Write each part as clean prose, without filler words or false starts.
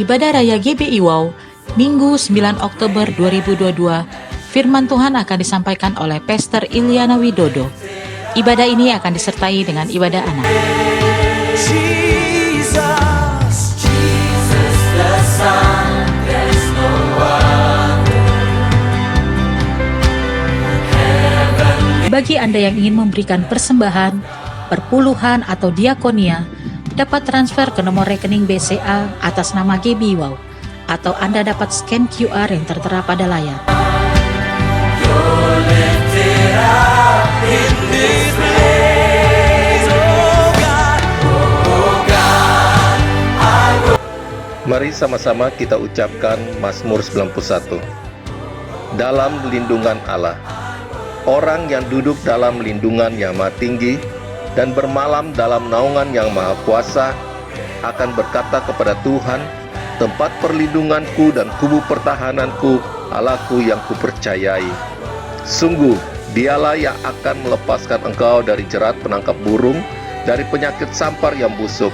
Ibadah Raya GBI Wow, Minggu 9 Oktober 2022, firman Tuhan akan disampaikan oleh Pastor Iliana Widodo. Ibadah ini akan disertai dengan ibadah anak. Bagi Anda yang ingin memberikan persembahan, perpuluhan atau diakonia, dapat transfer ke nomor rekening BCA atas nama GBI Wow, atau Anda dapat scan QR yang tertera pada layar. Mari sama-sama kita ucapkan Mazmur 91. Dalam lindungan Allah. Orang yang duduk dalam lindungan yang maha tinggi dan bermalam dalam naungan yang maha kuasa akan berkata kepada Tuhan, tempat perlindunganku dan kubu pertahananku, Allahku yang kupercayai. Sungguh, dialah yang akan melepaskan engkau dari jerat penangkap burung, dari penyakit sampar yang busuk.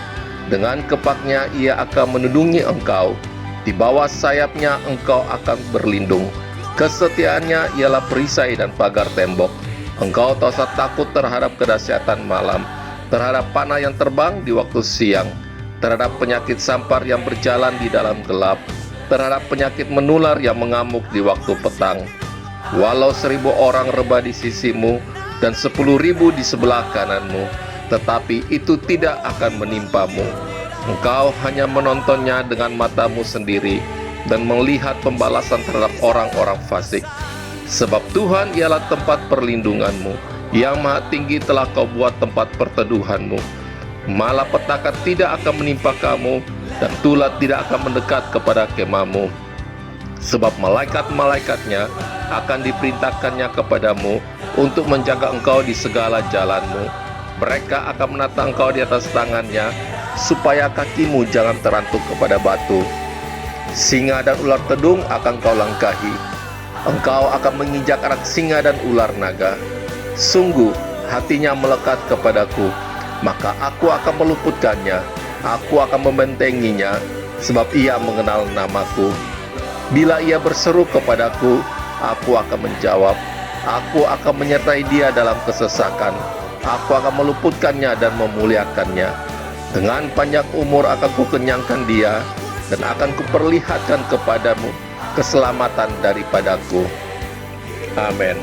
Dengan kepaknya ia akan melindungi engkau, di bawah sayapnya engkau akan berlindung. Kesetiaannya ialah perisai dan pagar tembok. Engkau tak usah takut terhadap kedahsyatan malam, terhadap panah yang terbang di waktu siang, terhadap penyakit sampar yang berjalan di dalam gelap, terhadap penyakit menular yang mengamuk di waktu petang. Walau 1000 orang rebah di sisimu dan 10.000 di sebelah kananmu, tetapi itu tidak akan menimpamu. Engkau hanya menontonnya dengan matamu sendiri dan melihat pembalasan terhadap orang-orang fasik. Sebab Tuhan ialah tempat perlindunganmu, yang maha tinggi telah kau buat tempat perteduhanmu. Malapetaka tidak akan menimpa kamu, dan tulat tidak akan mendekat kepada kemahmu. Sebab malaikat-malaikatnya akan diperintahkannya kepadamu untuk menjaga engkau di segala jalanmu. Mereka akan menata engkau di atas tangannya, supaya kakimu jangan terantuk kepada batu. Singa dan ular tedung akan kau langkahi. Engkau akan menginjak anak singa dan ular naga. Sungguh, hatinya melekat kepadaku, maka aku akan meluputkannya. Aku akan membentenginya, sebab ia mengenal namaku. Bila ia berseru kepadaku, aku akan menjawab. Aku akan menyertai dia dalam kesesakan. Aku akan meluputkannya dan memuliakannya. Dengan panjang umur akan kukenyangkan dia, dan akan kuperlihatkan kepadamu keselamatan daripadaku. Amin.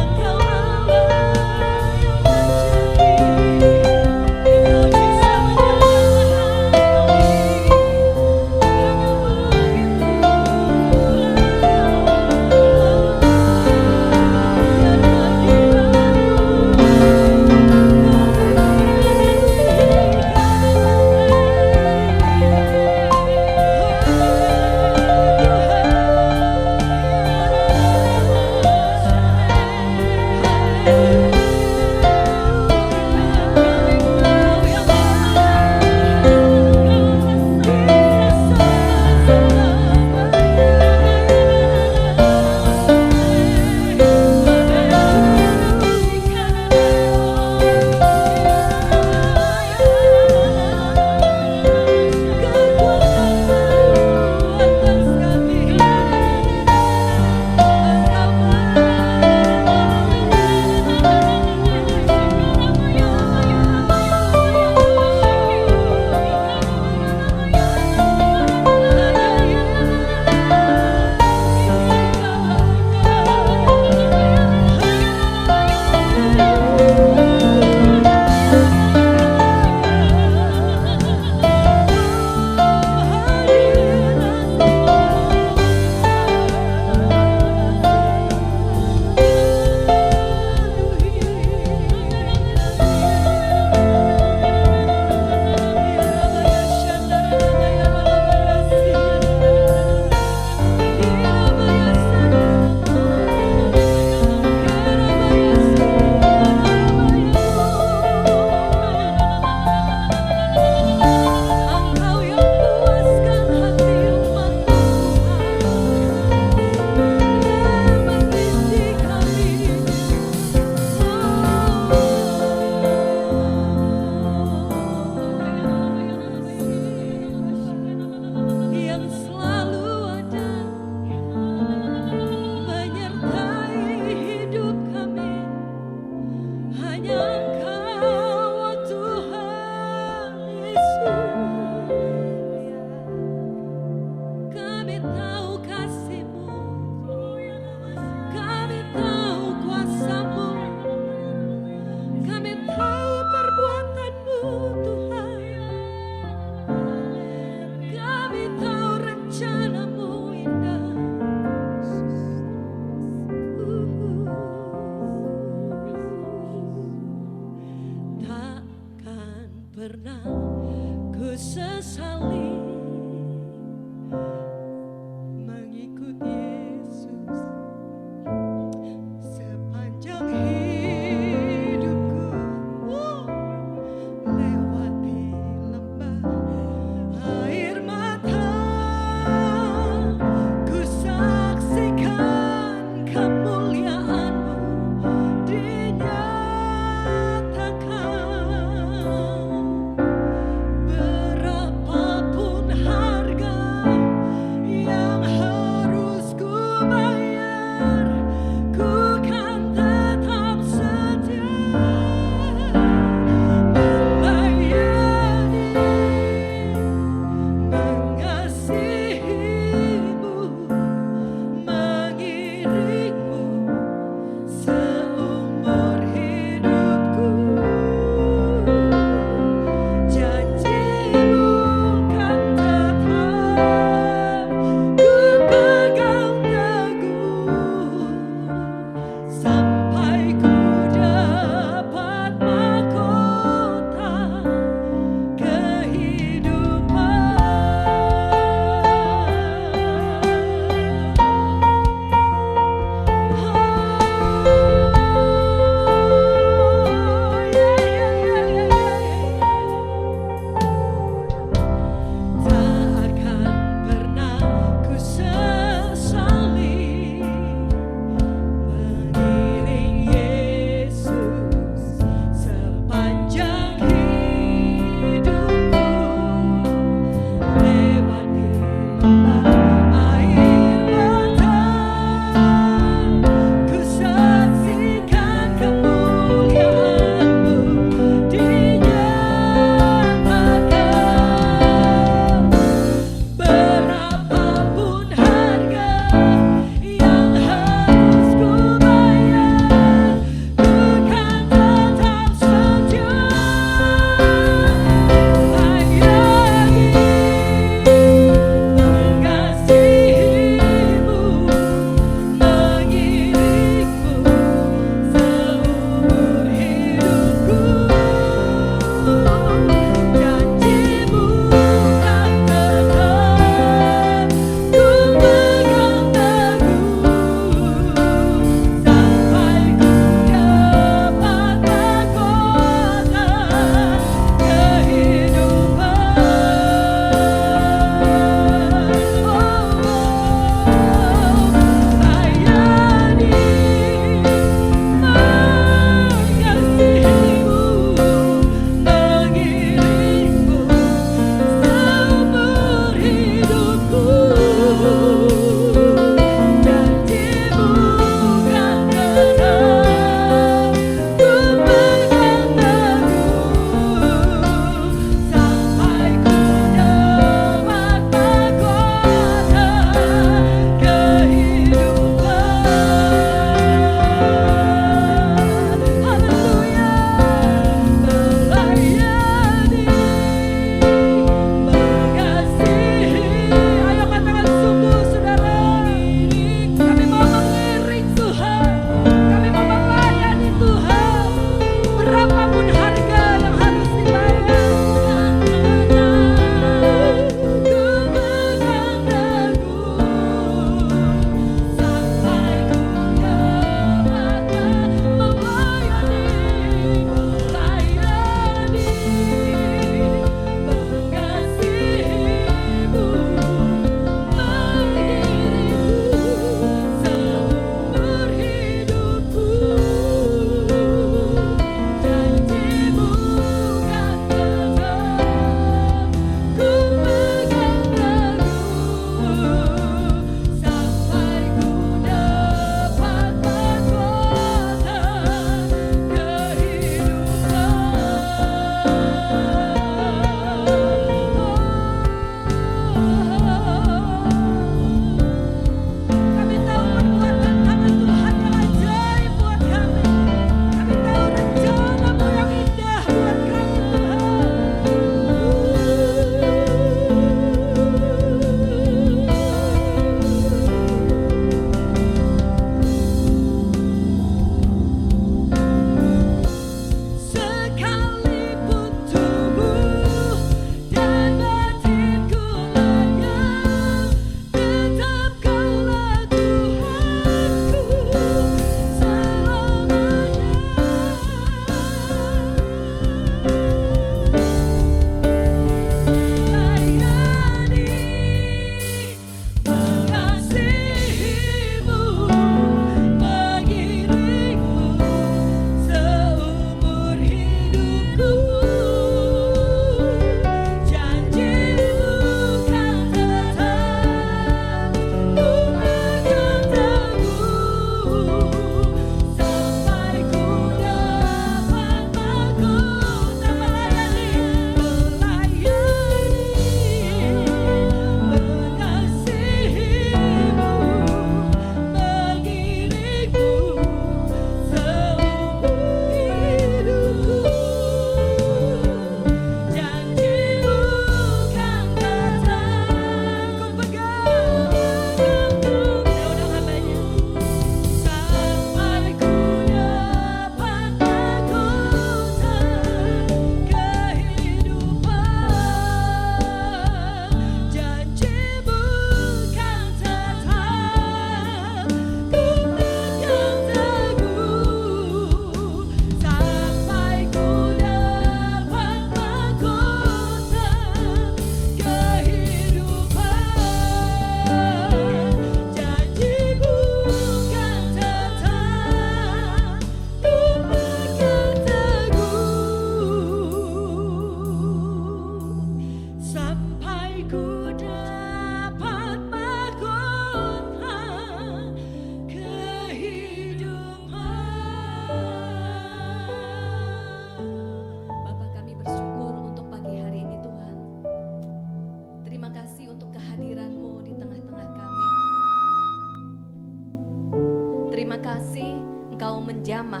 Terima kasih Engkau menjamah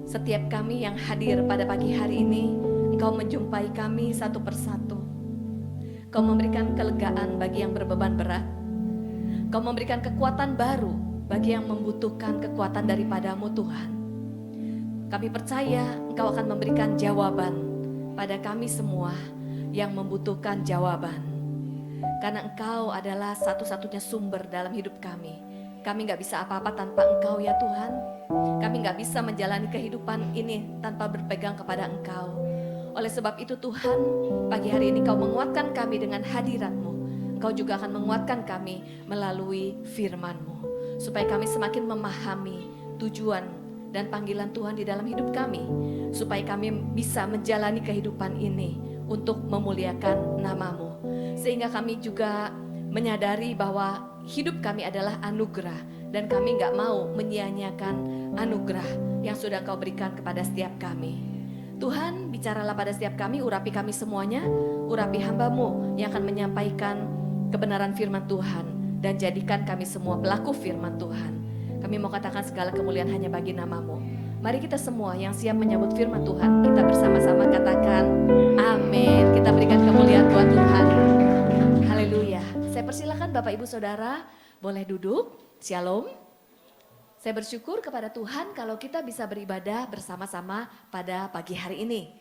setiap kami yang hadir pada pagi hari ini. Engkau menjumpai kami satu persatu. Engkau memberikan kelegaan bagi yang berbeban berat. Engkau memberikan kekuatan baru bagi yang membutuhkan kekuatan daripadamu Tuhan. Kami percaya Engkau akan memberikan jawaban pada kami semua yang membutuhkan jawaban. Karena Engkau adalah satu-satunya sumber dalam hidup kami. Kami gak bisa apa-apa tanpa Engkau ya Tuhan. Kami gak bisa menjalani kehidupan ini tanpa berpegang kepada Engkau. Oleh sebab itu Tuhan, pagi hari ini Kau menguatkan kami dengan hadirat-Mu. Engkau juga akan menguatkan kami melalui firman-Mu. Supaya kami semakin memahami tujuan dan panggilan Tuhan di dalam hidup kami. Supaya kami bisa menjalani kehidupan ini untuk memuliakan nama-Mu. Sehingga kami juga menyadari bahwa hidup kami adalah anugerah. Dan kami gak mau menyia-nyiakan anugerah yang sudah Kau berikan kepada setiap kami. Tuhan, bicaralah pada setiap kami, urapi kami semuanya, urapi hamba-Mu yang akan menyampaikan kebenaran firman Tuhan, dan jadikan kami semua pelaku firman Tuhan. Kami mau katakan segala kemuliaan hanya bagi nama-Mu. Mari kita semua yang siap menyambut firman Tuhan, kita bersama-sama katakan amin. Kita berikan kemuliaan buat Tuhan. Haleluya. Saya persilakan Bapak Ibu Saudara boleh duduk. Shalom. Saya bersyukur kepada Tuhan kalau kita bisa beribadah bersama-sama pada pagi hari ini.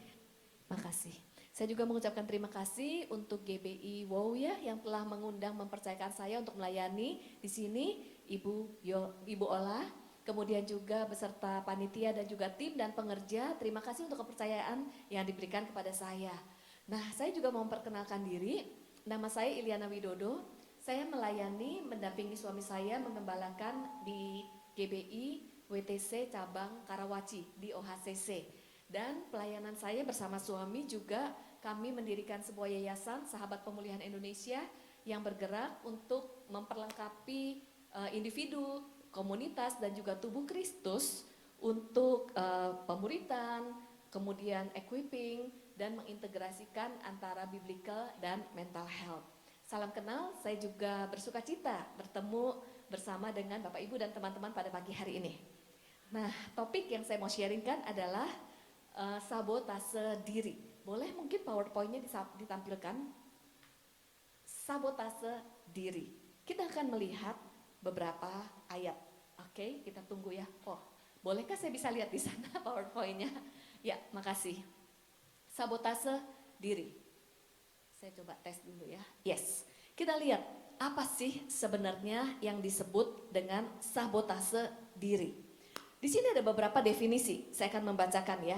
Makasih. Saya juga mengucapkan terima kasih untuk GBI Wow ya yang telah mengundang mempercayakan saya untuk melayani di sini, Ibu Ola, kemudian juga beserta panitia dan juga tim dan pengerja. Terima kasih untuk kepercayaan yang diberikan kepada saya. Nah, saya juga mau memperkenalkan diri. Nama saya Iliana Widodo. Saya melayani mendampingi suami saya mengembalakan di GBI WTC cabang Karawaci di OHCC. Dan pelayanan saya bersama suami juga kami mendirikan sebuah yayasan Sahabat Pemulihan Indonesia yang bergerak untuk memperlengkapi individu, komunitas dan juga tubuh Kristus untuk pemuritan, kemudian equipping dan mengintegrasikan antara biblical dan mental health. Salam kenal, saya juga bersuka cita bertemu bersama dengan Bapak Ibu dan teman-teman pada pagi hari ini. Nah, topik yang saya mau sharingkan adalah sabotase diri. Boleh mungkin PowerPoint-nya ditampilkan? Sabotase diri. Kita akan melihat beberapa ayat. Oke, kita tunggu ya. Oh, bolehkah saya bisa lihat di sana PowerPoint-nya? Ya, makasih. Sabotase diri. Saya coba tes dulu ya. Yes, kita lihat apa sih sebenarnya yang disebut dengan sabotase diri. Di sini ada beberapa definisi, saya akan membacakan ya.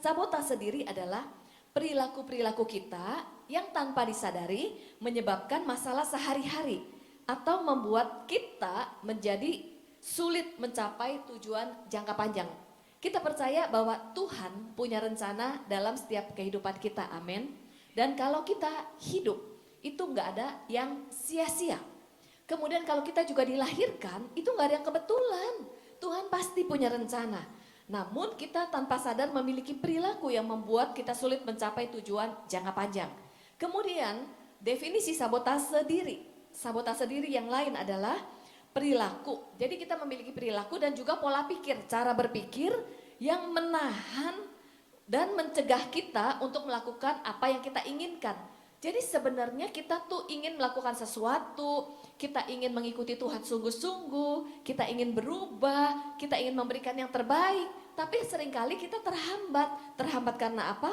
Sabotase diri adalah perilaku-perilaku kita yang tanpa disadari menyebabkan masalah sehari-hari atau membuat kita menjadi sulit mencapai tujuan jangka panjang. Kita percaya bahwa Tuhan punya rencana dalam setiap kehidupan kita, amin. Dan kalau kita hidup, itu nggak ada yang sia-sia. Kemudian kalau kita juga dilahirkan, itu nggak ada yang kebetulan. Tuhan pasti punya rencana. Namun kita tanpa sadar memiliki perilaku yang membuat kita sulit mencapai tujuan jangka panjang. Kemudian definisi sabotase diri. Sabotase diri yang lain adalah perilaku. Jadi kita memiliki perilaku dan juga pola pikir, cara berpikir yang menahan dan mencegah kita untuk melakukan apa yang kita inginkan. Jadi sebenarnya kita tuh ingin melakukan sesuatu, kita ingin mengikuti Tuhan sungguh-sungguh, kita ingin berubah, kita ingin memberikan yang terbaik. Tapi seringkali kita terhambat. Terhambat karena apa?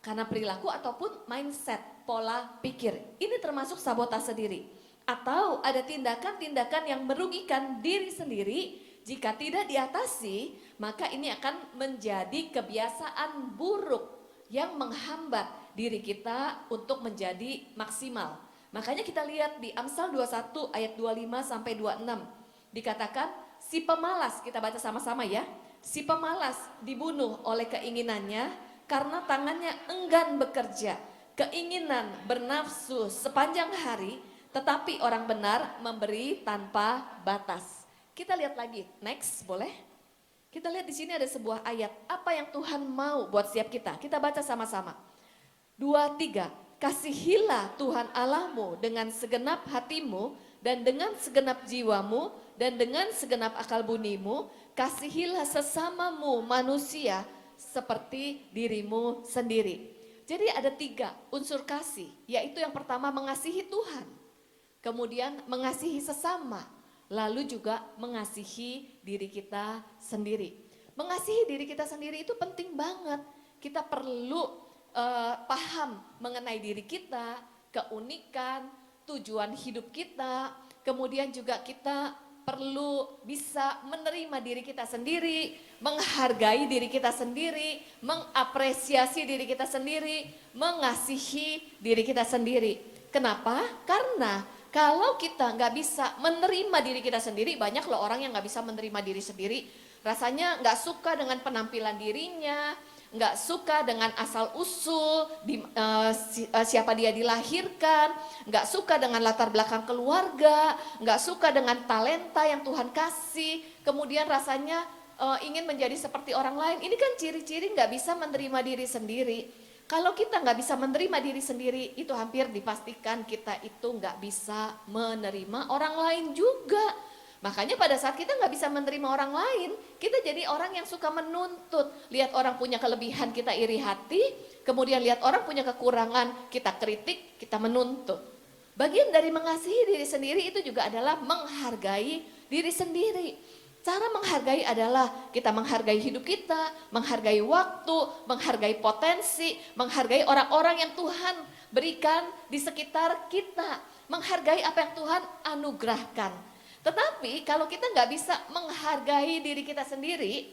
Karena perilaku ataupun mindset, pola pikir. Ini termasuk sabotase diri. Atau ada tindakan-tindakan yang merugikan diri sendiri. Jika tidak diatasi, maka ini akan menjadi kebiasaan buruk yang menghambat diri kita untuk menjadi maksimal. Makanya kita lihat di Amsal 21 ayat 25 sampai 26. Dikatakan si pemalas, kita baca sama-sama ya. Si pemalas dibunuh oleh keinginannya karena tangannya enggan bekerja. Keinginan bernafsu sepanjang hari, tetapi orang benar memberi tanpa batas. Kita lihat lagi, next boleh? Kita lihat di sini ada sebuah ayat, apa yang Tuhan mau buat setiap kita. Kita baca sama-sama. 2, 3, kasihilah Tuhan Allahmu dengan segenap hatimu, dan dengan segenap jiwamu, dan dengan segenap akal bunimu, kasihilah sesamamu manusia seperti dirimu sendiri. Jadi ada 3 unsur kasih, yaitu yang pertama mengasihi Tuhan, kemudian mengasihi sesama, lalu juga mengasihi diri kita sendiri. Mengasihi diri kita sendiri itu penting banget. Kita perlu paham mengenai diri kita, keunikan, tujuan hidup kita, kemudian juga kita perlu bisa menerima diri kita sendiri, menghargai diri kita sendiri, mengapresiasi diri kita sendiri, mengasihi diri kita sendiri. Kenapa? Karena kalau kita nggak bisa menerima diri kita sendiri, banyak loh orang yang nggak bisa menerima diri sendiri, rasanya nggak suka dengan penampilan dirinya, nggak suka dengan asal usul siapa dia dilahirkan, nggak suka dengan latar belakang keluarga, nggak suka dengan talenta yang Tuhan kasih, kemudian rasanya ingin menjadi seperti orang lain. Ini kan ciri-ciri nggak bisa menerima diri sendiri. Kalau kita nggak bisa menerima diri sendiri, itu hampir dipastikan kita itu nggak bisa menerima orang lain juga. Makanya pada saat kita nggak bisa menerima orang lain, kita jadi orang yang suka menuntut. Lihat orang punya kelebihan, kita iri hati. Kemudian lihat orang punya kekurangan, kita kritik, kita menuntut. Bagian dari mengasihi diri sendiri itu juga adalah menghargai diri sendiri. Cara menghargai adalah kita menghargai hidup kita, menghargai waktu, menghargai potensi, menghargai orang-orang yang Tuhan berikan di sekitar kita. Menghargai apa yang Tuhan anugerahkan. Tetapi kalau kita nggak bisa menghargai diri kita sendiri,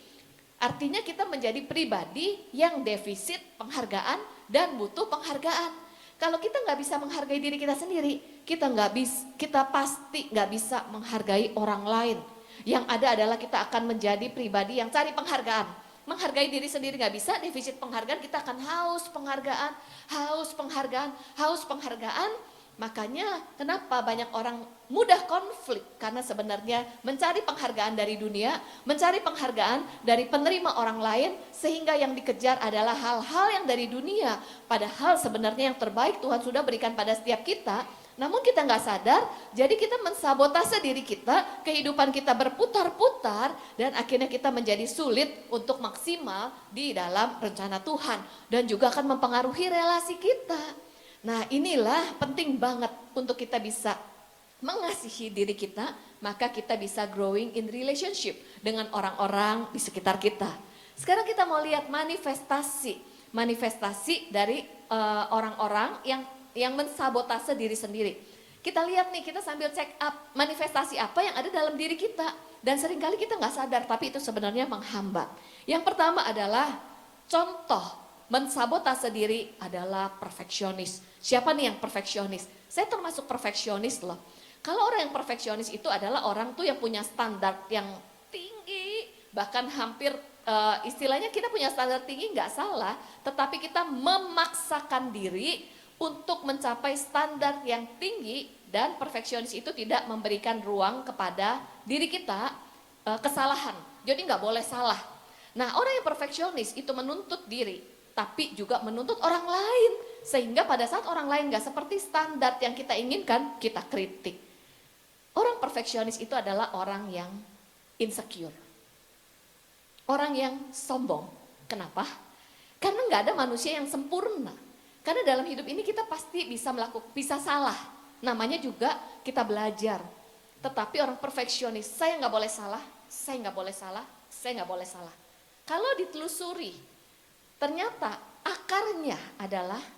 artinya kita menjadi pribadi yang defisit penghargaan dan butuh penghargaan. Kalau kita nggak bisa menghargai diri kita sendiri, kita pasti nggak bisa menghargai orang lain. Yang ada adalah kita akan menjadi pribadi yang cari penghargaan. Menghargai diri sendiri nggak bisa, defisit penghargaan, kita akan haus penghargaan, haus penghargaan, haus penghargaan. Makanya kenapa banyak orang mudah konflik, karena sebenarnya mencari penghargaan dari dunia, mencari penghargaan dari penerima orang lain, sehingga yang dikejar adalah hal-hal yang dari dunia. Padahal sebenarnya yang terbaik Tuhan sudah berikan pada setiap kita, namun kita nggak sadar, jadi kita mensabotase diri kita, kehidupan kita berputar-putar, dan akhirnya kita menjadi sulit untuk maksimal di dalam rencana Tuhan, dan juga akan mempengaruhi relasi kita. Nah inilah penting banget untuk kita bisa mengasihi diri kita, maka kita bisa growing in relationship dengan orang-orang di sekitar kita. Sekarang kita mau lihat manifestasi dari orang-orang yang mensabotase diri sendiri. Kita lihat nih, kita sambil check up manifestasi apa yang ada dalam diri kita. Dan seringkali kita nggak sadar, tapi itu sebenarnya menghambat. Yang pertama adalah contoh mensabotase diri adalah perfeksionis. Siapa nih yang perfeksionis? Saya termasuk perfeksionis loh. Kalau orang yang perfeksionis itu adalah orang tuh yang punya standar yang tinggi, bahkan hampir istilahnya kita punya standar tinggi nggak salah, tetapi kita memaksakan diri untuk mencapai standar yang tinggi, dan perfeksionis itu tidak memberikan ruang kepada diri kita kesalahan. Jadi nggak boleh salah. Nah orang yang perfeksionis itu menuntut diri, tapi juga menuntut orang lain. Sehingga pada saat orang lain gak seperti standar yang kita inginkan, kita kritik. Orang perfeksionis itu adalah orang yang insecure. Orang yang sombong. Kenapa? Karena gak ada manusia yang sempurna. Karena dalam hidup ini kita pasti bisa salah. Namanya juga kita belajar. Tetapi orang perfeksionis, saya gak boleh salah, saya gak boleh salah, saya gak boleh salah. Kalau ditelusuri, ternyata akarnya adalah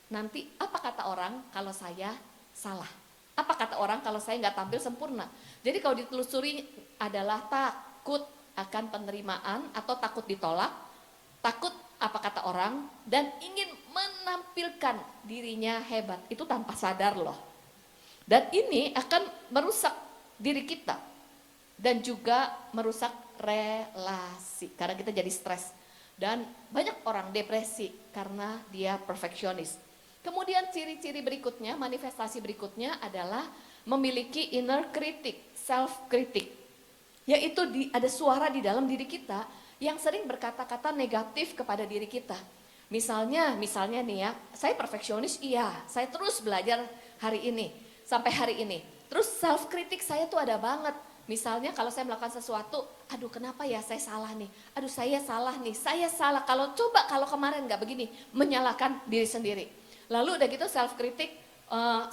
nanti apa kata orang kalau saya salah? Apa kata orang kalau saya nggak tampil sempurna? Jadi kalau ditelusuri adalah takut akan penerimaan atau takut ditolak, takut apa kata orang, dan ingin menampilkan dirinya hebat. Itu tanpa sadar loh. Dan ini akan merusak diri kita dan juga merusak relasi karena kita jadi stres. Dan banyak orang depresi karena dia perfeksionis. Kemudian ciri-ciri berikutnya, manifestasi berikutnya adalah memiliki inner critic, self-critic. Yaitu ada suara di dalam diri kita yang sering berkata-kata negatif kepada diri kita. Misalnya nih ya, saya perfeksionis iya, saya terus belajar hari ini, sampai hari ini. Terus self kritik saya tuh ada banget. Misalnya kalau saya melakukan sesuatu, aduh kenapa ya saya salah nih, aduh saya salah nih, saya salah. Kalau kemarin nggak begini, menyalahkan diri sendiri. Lalu udah gitu self kritik,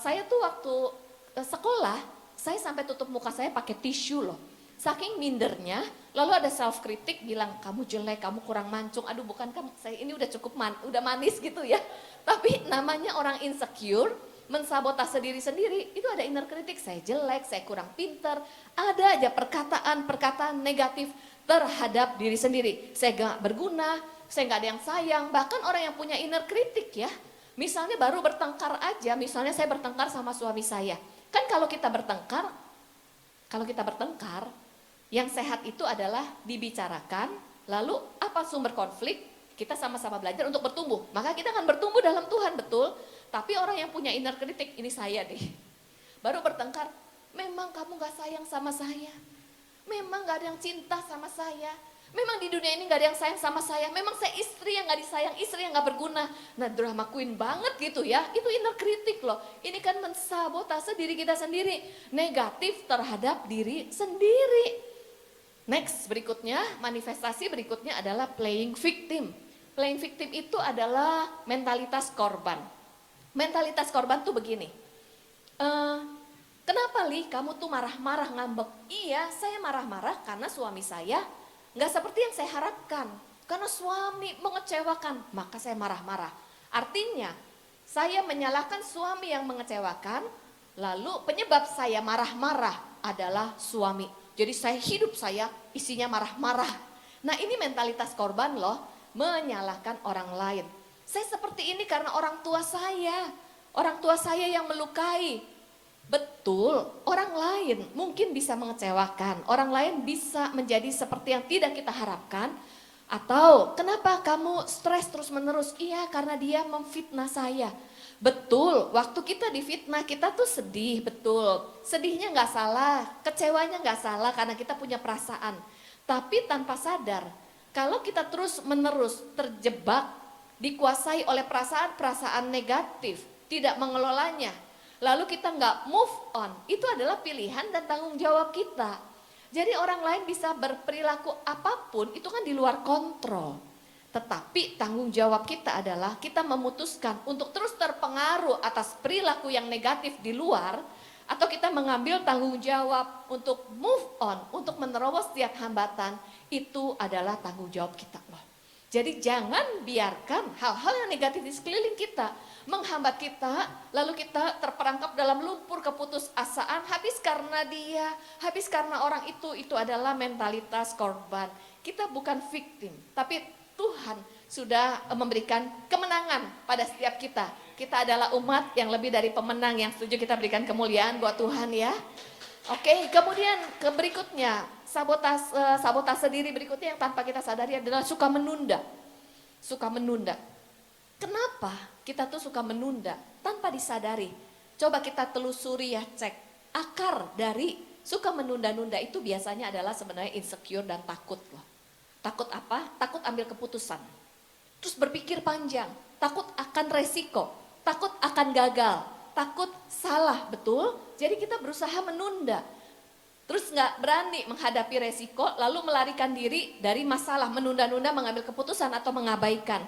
saya tuh waktu sekolah, saya sampai tutup muka saya pakai tisu loh. Saking mindernya, lalu ada self kritik bilang kamu jelek, kamu kurang mancung. Aduh bukan kamu, saya ini udah cukup udah manis gitu ya. Tapi namanya orang insecure, mensabotase diri sendiri, itu ada inner kritik, saya jelek, saya kurang pinter, ada aja perkataan negatif terhadap diri sendiri. Saya gak berguna, saya gak ada yang sayang, bahkan orang yang punya inner kritik ya. Misalnya baru bertengkar aja, misalnya saya bertengkar sama suami saya. Kan kalau kita bertengkar, yang sehat itu adalah dibicarakan, lalu apa sumber konflik, kita sama-sama belajar untuk bertumbuh. Maka kita akan bertumbuh dalam Tuhan, betul. Tapi orang yang punya inner kritik, ini saya deh. Baru bertengkar, memang kamu gak sayang sama saya. Memang gak ada yang cinta sama saya. Memang di dunia ini gak ada yang sayang sama saya. Memang saya istri yang gak disayang, istri yang gak berguna. Nah drama queen banget gitu ya. Itu inner kritik loh. Ini kan mensabotase diri kita sendiri. Negatif terhadap diri sendiri. Next berikutnya, manifestasi berikutnya adalah playing victim. Playing victim itu adalah mentalitas korban. Mentalitas korban tuh begini, kenapa Li kamu tuh marah-marah ngambek? Iya saya marah-marah karena suami saya gak seperti yang saya harapkan. Karena suami mengecewakan, maka saya marah-marah. Artinya saya menyalahkan suami yang mengecewakan, lalu penyebab saya marah-marah adalah suami. Jadi hidup saya isinya marah-marah. Nah ini mentalitas korban loh, menyalahkan orang lain. Saya seperti ini karena orang tua saya yang melukai. Betul, orang lain mungkin bisa mengecewakan, orang lain bisa menjadi seperti yang tidak kita harapkan. Atau kenapa kamu stres terus menerus? Iya karena dia memfitnah saya. Betul, waktu kita difitnah kita tuh sedih, betul. Sedihnya gak salah, kecewanya gak salah karena kita punya perasaan. Tapi tanpa sadar, kalau kita terus menerus terjebak, dikuasai oleh perasaan-perasaan negatif, tidak mengelolanya, lalu kita nggak move on, itu adalah pilihan dan tanggung jawab kita. Jadi orang lain bisa berperilaku apapun, itu kan di luar kontrol. Tetapi tanggung jawab kita adalah kita memutuskan untuk terus terpengaruh atas perilaku yang negatif di luar, atau kita mengambil tanggung jawab untuk move on, untuk menerobos setiap hambatan, itu adalah tanggung jawab kita loh. Jadi jangan biarkan hal-hal yang negatif di sekeliling kita menghambat kita, lalu kita terperangkap dalam lumpur keputusasaan, habis karena dia, habis karena orang itu adalah mentalitas korban. Kita bukan victim, tapi Tuhan sudah memberikan kemenangan pada setiap kita. Kita adalah umat yang lebih dari pemenang, yang setuju kita berikan kemuliaan buat Tuhan ya. Oke, kemudian berikutnya, sabotase diri berikutnya yang tanpa kita sadari adalah suka menunda. Suka menunda. Kenapa kita tuh suka menunda tanpa disadari? Coba kita telusuri ya, cek. Akar dari suka menunda-nunda itu biasanya adalah sebenarnya insecure dan takut loh. Takut apa? Takut ambil keputusan. Terus berpikir panjang, takut akan resiko, takut akan gagal, takut salah, betul? Jadi kita berusaha menunda. Terus nggak berani menghadapi resiko, lalu melarikan diri dari masalah, menunda-nunda mengambil keputusan atau mengabaikan.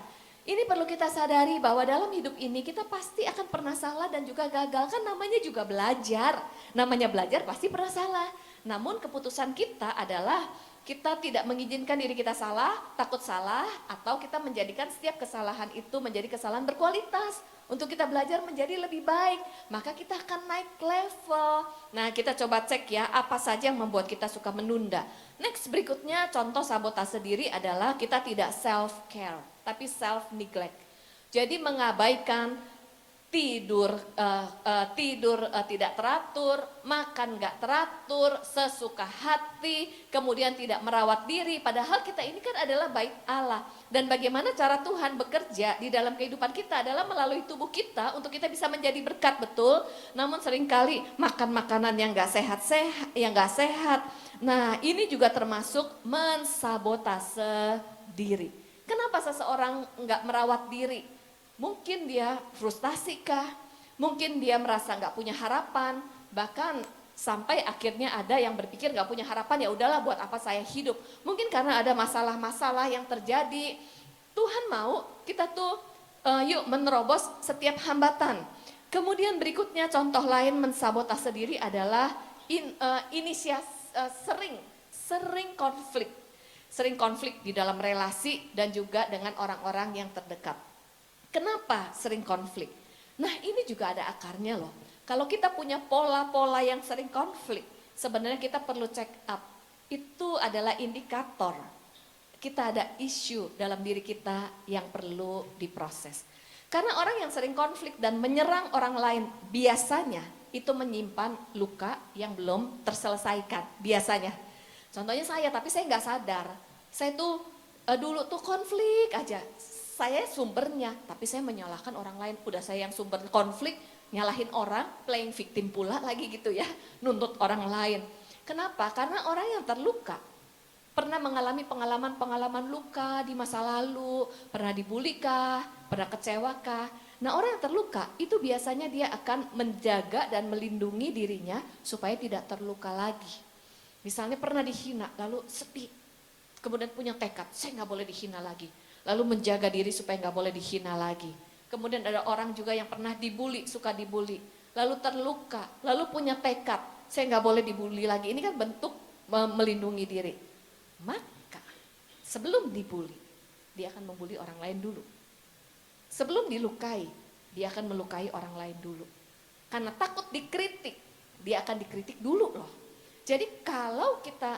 Ini perlu kita sadari bahwa dalam hidup ini kita pasti akan pernah salah dan juga gagal. Kan namanya juga belajar. Namanya belajar pasti pernah salah. Namun keputusan kita adalah kita tidak mengizinkan diri kita salah, takut salah, atau kita menjadikan setiap kesalahan itu menjadi kesalahan berkualitas. Untuk kita belajar menjadi lebih baik, maka kita akan naik level. Nah kita coba cek ya, apa saja yang membuat kita suka menunda. Next berikutnya, contoh sabotase diri adalah kita tidak self-care, tapi self-neglect. Jadi mengabaikan tidur tidak teratur, makan gak teratur, sesuka hati, kemudian tidak merawat diri. Padahal kita ini kan adalah bait Allah. Dan bagaimana cara Tuhan bekerja di dalam kehidupan kita adalah melalui tubuh kita untuk kita bisa menjadi berkat, betul. Namun seringkali makan makanan yang gak sehat. Nah ini juga termasuk mensabotase diri. Kenapa seseorang gak merawat diri? Mungkin dia frustasi kah? Mungkin dia merasa nggak punya harapan. Bahkan Sampai akhirnya ada yang berpikir gak punya harapan, ya udahlah buat apa saya hidup. Mungkin karena ada masalah-masalah yang terjadi. Tuhan mau kita tuh yuk menerobos setiap hambatan. Kemudian berikutnya contoh lain mensabotase diri adalah sering konflik. Sering konflik di dalam relasi dan juga dengan orang-orang yang terdekat. Kenapa sering konflik? Nah ini juga ada akarnya loh. Kalau kita punya pola-pola yang sering konflik, sebenarnya kita perlu check up. Itu adalah indikator kita ada isu dalam diri kita yang perlu diproses. Karena orang yang sering konflik dan menyerang orang lain biasanya itu menyimpan luka yang belum terselesaikan biasanya. Contohnya saya, tapi saya nggak sadar. Saya tuh dulu tuh konflik aja. Saya sumbernya, tapi saya menyalahkan orang lain. Udah saya yang sumber konflik, nyalahin orang, playing victim pula lagi gitu ya. Nuntut orang lain. Kenapa? Karena orang yang terluka pernah mengalami pengalaman-pengalaman luka di masa lalu, pernah dibully kah, pernah kecewa kah. Nah orang yang terluka itu biasanya dia akan menjaga dan melindungi dirinya supaya tidak terluka lagi. Misalnya pernah dihina, lalu sedih, kemudian punya tekad, saya nggak boleh dihina lagi. Lalu menjaga diri supaya nggak boleh dihina lagi. Kemudian ada orang juga yang pernah dibully, suka dibully, lalu terluka, lalu punya tekad, saya nggak boleh dibully lagi. Ini kan bentuk melindungi diri. Maka sebelum dibully, dia akan membuli orang lain dulu. Sebelum dilukai, dia akan melukai orang lain dulu. Karena takut dikritik, dia akan dikritik dulu loh. Jadi kalau kita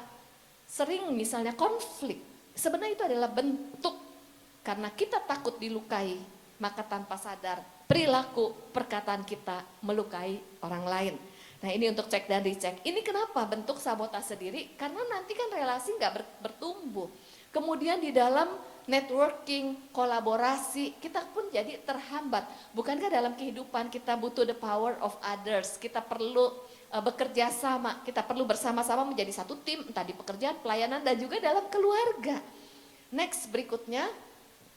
sering misalnya konflik, sebenarnya itu adalah bentuk karena kita takut dilukai, maka tanpa sadar perilaku perkataan kita melukai orang lain. Nah ini untuk cek dan dicek. Ini kenapa bentuk sabotase diri? Karena nanti kan relasi nggak bertumbuh. Kemudian di dalam networking, kolaborasi, kita pun jadi terhambat. Bukankah dalam kehidupan kita butuh the power of others? Kita perlu bekerja sama, kita perlu bersama-sama menjadi satu tim, entah di pekerjaan, pelayanan, dan juga dalam keluarga. Next berikutnya,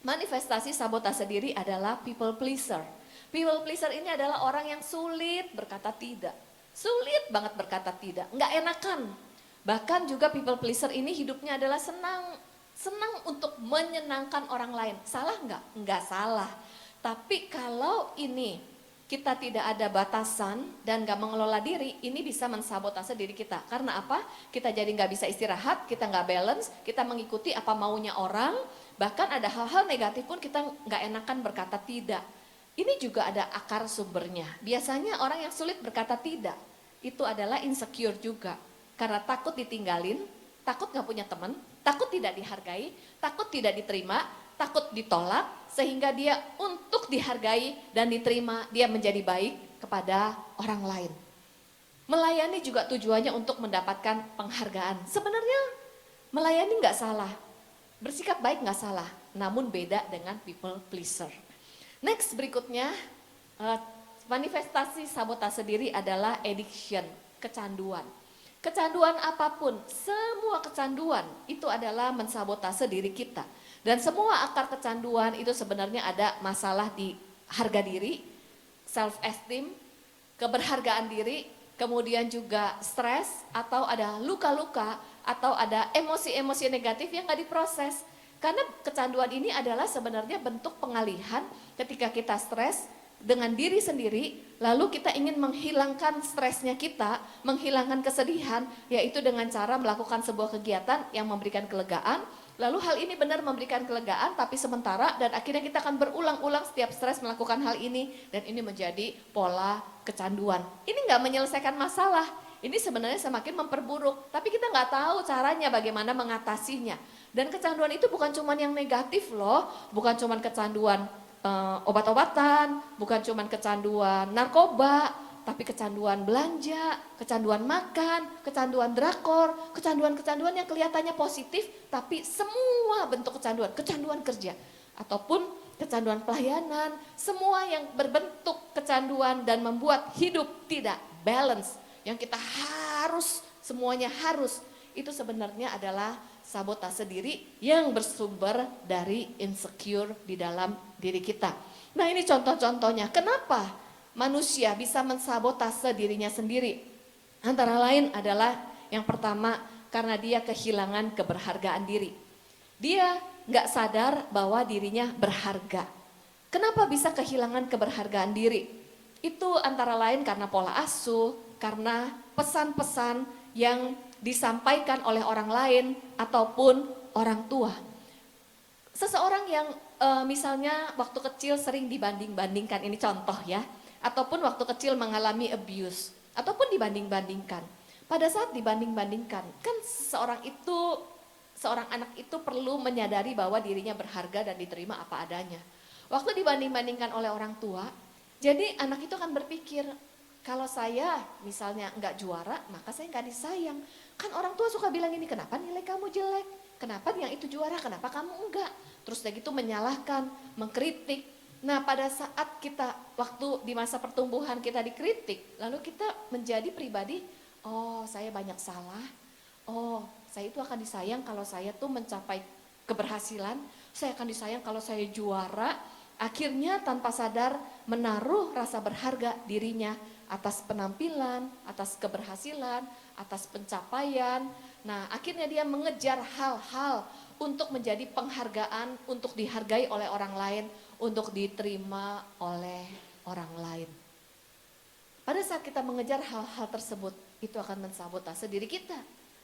manifestasi sabotase diri adalah people pleaser. People pleaser ini adalah orang yang sulit berkata tidak. Sulit banget berkata tidak, nggak enakan. Bahkan juga people pleaser ini hidupnya adalah senang untuk menyenangkan orang lain. Salah nggak? Nggak salah. Tapi kalau ini kita tidak ada batasan dan nggak mengelola diri, ini bisa mensabotase diri kita. Karena apa? Kita jadi nggak bisa istirahat, kita nggak balance, kita mengikuti apa maunya orang. Bahkan ada hal-hal negatif pun kita nggak enakan berkata tidak. Ini juga ada akar sumbernya. Biasanya orang yang sulit berkata tidak, itu adalah insecure juga. Karena takut ditinggalin, takut gak punya teman, takut tidak dihargai, takut tidak diterima, takut ditolak. Sehingga dia untuk dihargai dan diterima, dia menjadi baik kepada orang lain. Melayani juga tujuannya untuk mendapatkan penghargaan. Sebenarnya melayani gak salah, bersikap baik gak salah, namun beda dengan people pleaser. Next berikutnya, manifestasi sabotase diri adalah addiction, kecanduan. Kecanduan apapun, semua kecanduan itu adalah mensabotase diri kita. Dan semua akar kecanduan itu sebenarnya ada masalah di harga diri, self esteem, keberhargaan diri, kemudian juga stres, atau ada luka-luka, atau ada emosi-emosi negatif yang gak diproses. Karena kecanduan ini adalah sebenarnya bentuk pengalihan ketika kita stres dengan diri sendiri, lalu kita ingin menghilangkan stresnya kita, menghilangkan kesedihan, yaitu dengan cara melakukan sebuah kegiatan yang memberikan kelegaan. Lalu hal ini benar memberikan kelegaan, tapi sementara, dan akhirnya kita akan berulang-ulang setiap stres melakukan hal ini, dan ini menjadi pola kecanduan. Ini nggak menyelesaikan masalah, ini sebenarnya semakin memperburuk, tapi kita nggak tahu caranya bagaimana mengatasinya. Dan kecanduan itu bukan cuma yang negatif loh, bukan cuma kecanduan obat-obatan, bukan cuma kecanduan narkoba, tapi kecanduan belanja, kecanduan makan, kecanduan drakor, kecanduan-kecanduan yang kelihatannya positif, tapi semua bentuk kecanduan, kecanduan kerja, ataupun kecanduan pelayanan, semua yang berbentuk kecanduan dan membuat hidup tidak balance, yang kita harus, semuanya harus, itu sebenarnya adalah sabotase diri yang bersumber dari insecure di dalam diri kita. Nah ini contoh-contohnya, kenapa manusia bisa mensabotase dirinya sendiri? Antara lain adalah yang pertama, karena dia kehilangan keberhargaan diri. Dia nggak sadar bahwa dirinya berharga. Kenapa bisa kehilangan keberhargaan diri? Itu antara lain karena pola asuh, karena pesan-pesan yang disampaikan oleh orang lain ataupun orang tua. Seseorang yang misalnya waktu kecil sering dibanding-bandingkan, ini contoh ya, ataupun waktu kecil mengalami abuse, ataupun dibanding-bandingkan. Pada saat dibanding-bandingkan, kan seorang anak itu perlu menyadari bahwa dirinya berharga dan diterima apa adanya. Waktu dibanding-bandingkan oleh orang tua, jadi anak itu akan berpikir, kalau saya misalnya enggak juara, maka saya enggak disayang. Kan orang tua suka bilang ini, kenapa nilai kamu jelek? Kenapa yang itu juara, kenapa kamu enggak? Terus udah gitu menyalahkan, mengkritik. Nah pada saat kita, waktu di masa pertumbuhan kita dikritik, lalu kita menjadi pribadi, oh saya banyak salah, oh saya itu akan disayang kalau saya tuh mencapai keberhasilan, saya akan disayang kalau saya juara. Akhirnya tanpa sadar menaruh rasa berharga dirinya atas penampilan, atas keberhasilan, atas pencapaian. Nah akhirnya dia mengejar hal-hal untuk menjadi penghargaan, untuk dihargai oleh orang lain, untuk diterima oleh orang lain. Pada saat kita mengejar hal-hal tersebut, itu akan mensabotase diri kita.